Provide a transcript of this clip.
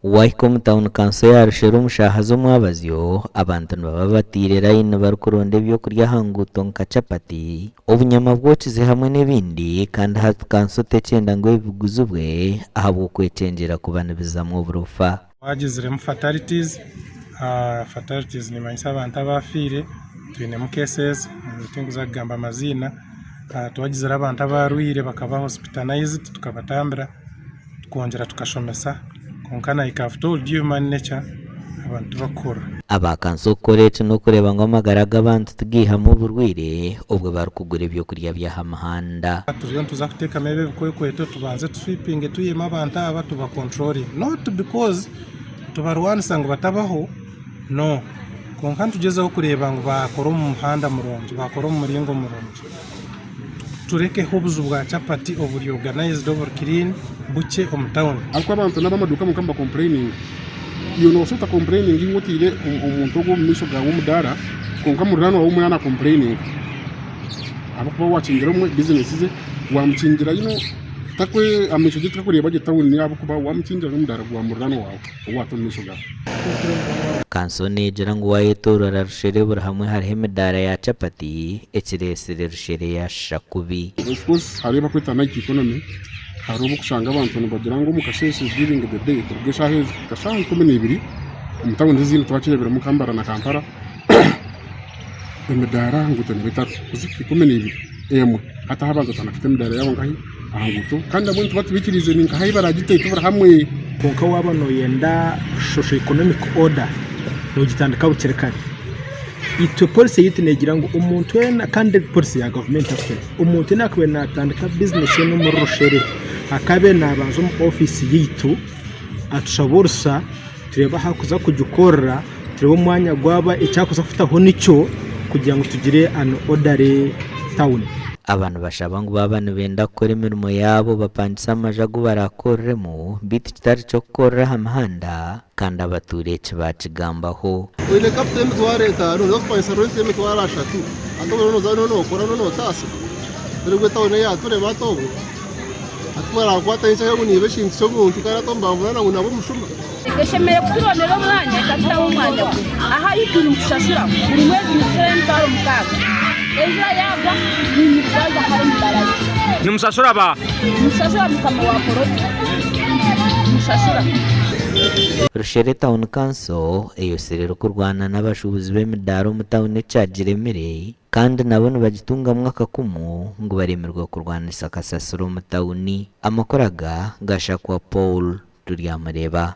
Waikom town council yarushira umushahazo mwabazyo abantu baba batirera ino barukuronde byo kurya hanguto nka capati obunyama bwokize hamwe n'ibindi kandi hatu council tekenda ngo ibiguzubwe ahabo kwecengera kubanibiza mu burufa wagizire mu fatalities ni manyisa abantu abafire twine mu cases mutinguza kugamba amazina twagizira abantu abarwire bakaba hospitalized tukabatambira tukongera tukashomesa konkana ikafuto human nature abantu bakora abakanso koretse no kureba ngo amagaraga abantu tugiha mu burwire ubwo barukugura ibyo kurya bya hamahanda turiyo tuza kuteka mebe kweto tubanze sweeping tuyema abantu aba tuba controlling not because tubarwanisa ngo batabaho no konkana tugezeho kureba ngo bakora mu muhanda muronje bakora mu muringo muronje tureke hobuzu bwa capati over organized over clean buche town akwa abantu n'abamaduka mu kamba complaining you know sota complaining ngotire umuntu go misho ga umudara konka murano wa umwana complaining abakuba wachingira mu business ze wamuchingira takwe amisho gitwa kureba town ni abakuba wamuchingira umudara gwa murano wawe wato misho ga kansone jira ngo wayitorora rushere burahamwe hariho imidara ya capati ekiresire rushere ya shakubi of course hareba kwitana economy harubu kushanga abantu bagira ngo mukasheshe living the day kurgesha heza kashaho 12 umutawo ndizino twakirebera mu Kambara na Kampala imidara nguto ni bitatu kuziki 12 emwe hata habanza tanafite imidara yabo ngahi ahanguto kandi abantu batubikirize ni ngahi baragite tubara hamwe konka wabano yenda social economic order no gitandika bukerekane ito policy yitinegira ngo umuntu wena kandi policy ya government afite umuntu nakwe natandika business no mu rushere akabe nabanzo mu office yitu atushabursa tureba hakuza kujukora tureba umwanya gwaba icyakuza futaho nicyo kugira ngo tugire an orderly town abantu bashaba ngo babana benda kora imirimo yabo bapandisa amajagu barakoremo biti kitari cyo gukora hamahanda kandi abatureke bacigambaho oile kapiteni twareta no sponsor rete twarashatu ando no zano no kora no tasi turwe tawone ya ture batobo atwara kwata incha yo ni beshinzi cyo guntu kana tomba mwana unabo mushuma ikeshemere kuronera umwanya katira umwanya aha yituri mushashura buri mwezi mu 30 mukaga ejo yaba ni mbaza hari mbaraga ni mushashura ba mushashura mukama wa koroti mushashura rushere town council eyo serero kurwana n'abashubuzi b'imidaro mu town ecagiremere kandi nabone bagitunga mwaka kumu ngo baremerwa kurwana isakasasiro mu town amakoraga gashakwa Paul turi amareba